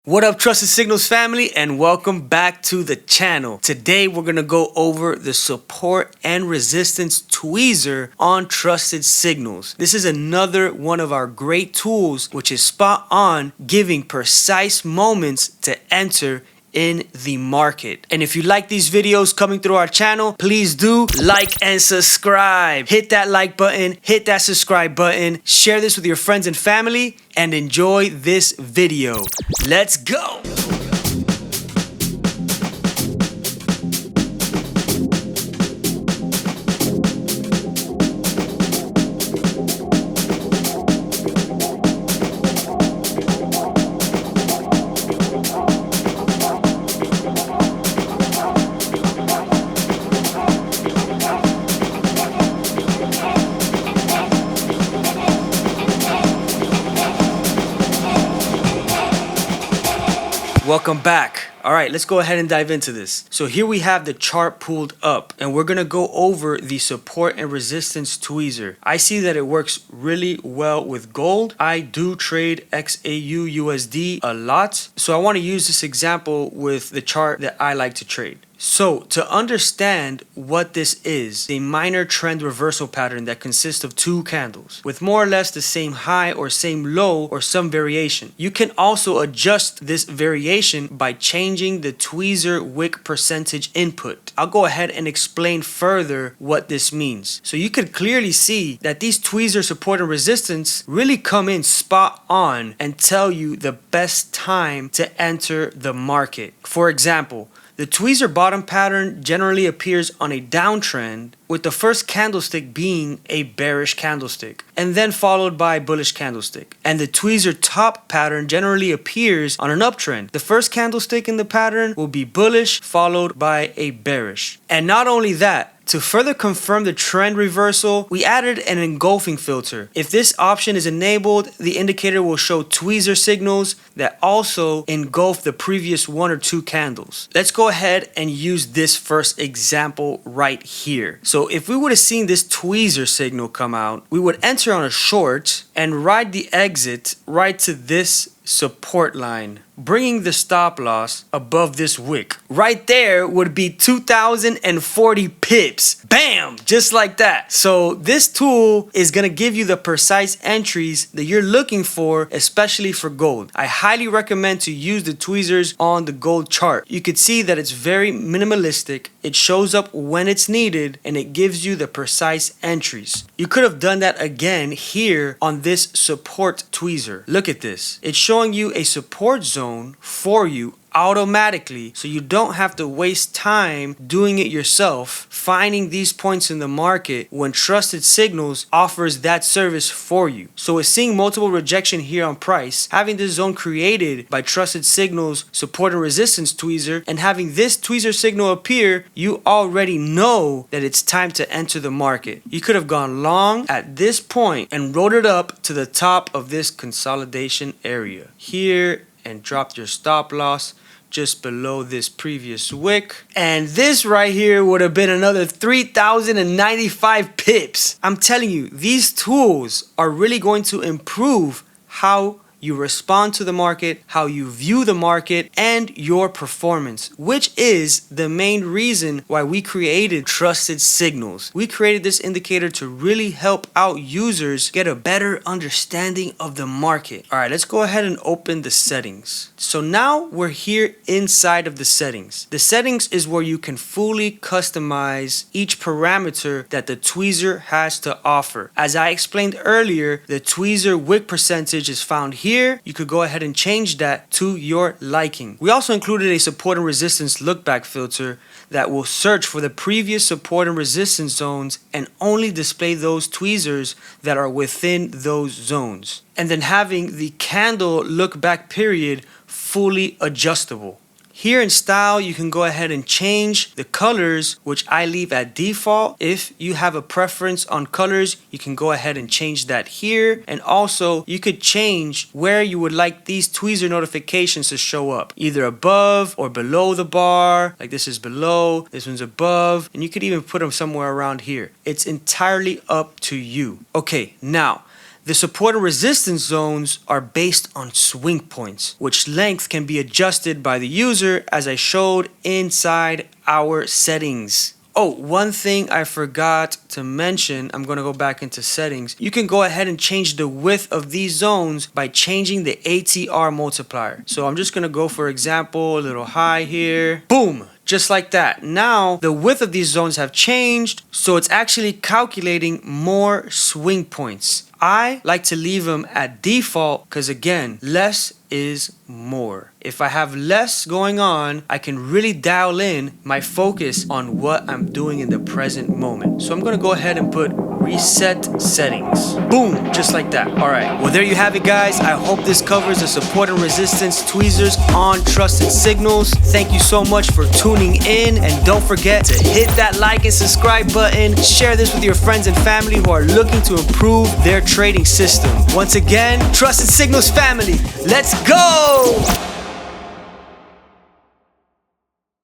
What up, Trusted Signals family, and welcome back to the channel. Today we're gonna go over the support and resistance tweezer on Trusted Signals. This is another one of our great tools which is spot on, giving precise moments to enter in the market. And if you like these videos coming through our channel, please do like and subscribe. Hit that like button, hit that subscribe button, share this with your friends and family, and enjoy this video. Let's go. Welcome back. All right, let's go ahead and dive into this. So here we have the chart pulled up, and we're gonna go over the support and resistance tweezer. I see that it works really well with gold. I do trade XAU USD a lot, so I want to use this example with the chart that I like to trade. So to understand what this is, a minor trend reversal pattern that consists of two candles with more or less the same high or same low or some variation. You can also adjust this variation by changing the tweezer wick percentage input. I'll go ahead and explain further what this means. So you could clearly see that these tweezer support and resistance really come in spot on and tell you the best time to enter the market. For example, the tweezer bottom pattern generally appears on a downtrend, with the first candlestick being a bearish candlestick, and then followed by a bullish candlestick. And the tweezer top pattern generally appears on an uptrend. The first candlestick in the pattern will be bullish, followed by a bearish. And not only that, to further confirm the trend reversal, we added an engulfing filter. If this option is enabled, the indicator will show tweezer signals that also engulf the previous one or two candles. Let's go ahead and use this first example right here. So if we would have seen this tweezer signal come out, we would enter on a short and ride the exit right to this support line, bringing the stop loss above this wick. Right there would be 2040 pips. Bam! Just like that. So this tool is going to give you the precise entries that you're looking for, especially for gold. I highly recommend to use the tweezers on the gold chart. You could see that it's very minimalistic. It shows up when it's needed, and it gives you the precise entries. You could have done that again here on this support tweezer. Look at this. It's showing you a support zone for you automatically, so you don't have to waste time doing it yourself, finding these points in the market when Trusted Signals offers that service for you. So it's seeing multiple rejection here on price, having this zone created by Trusted Signals support and resistance tweezer, and having this tweezer signal appear, you already know that it's time to enter the market. You could have gone long at this point and rode it up to the top of this consolidation area here and dropped your stop loss just below this previous wick. And this right here would have been another 3,095 pips. I'm telling you, these tools are really going to improve how you respond to the market, how you view the market, and your performance, which is the main reason why we created Trusted Signals. We created this indicator to really help out users get a better understanding of the market. All right, let's go ahead and open the settings. So now we're here inside of the settings. The settings is where you can fully customize each parameter that the tweezer has to offer. As I explained earlier, the tweezer wick percentage is found here. You could go ahead and change that to your liking. We also included a support and resistance look back filter that will search for the previous support and resistance zones and only display those tweezers that are within those zones. And then having the candle look back period fully adjustable. Here in style, you can go ahead and change the colors, which I leave at default. If you have a preference on colors, you can go ahead and change that here. And also, you could change where you would like these tweezer notifications to show up, either above or below the bar. Like this is below, this one's above, and you could even put them somewhere around here. It's entirely up to you. Okay, now The support and resistance zones are based on swing points, which length can be adjusted by the user as I showed inside our settings. Oh, one thing I forgot to mention, I'm going to go back into settings. You can go ahead and change the width of these zones by changing the Atr multiplier. So I'm just going to go, for example, a little high here. Boom! Just like that. Now, the width of these zones have changed, so it's actually calculating more swing points. I like to leave them at default because, again, less is more. If I have less going on, I can really dial in my focus on what I'm doing in the present moment. So I'm going to go ahead and put reset settings. Boom, just like that. All right, well, there you have it, guys. I hope this covers the support and resistance tweezers on Trusted Signals. Thank you so much for tuning in, and don't forget to hit that like and subscribe button. Share this with your friends and family who are looking to improve their trading system. Once again, Trusted Signals family, let's go!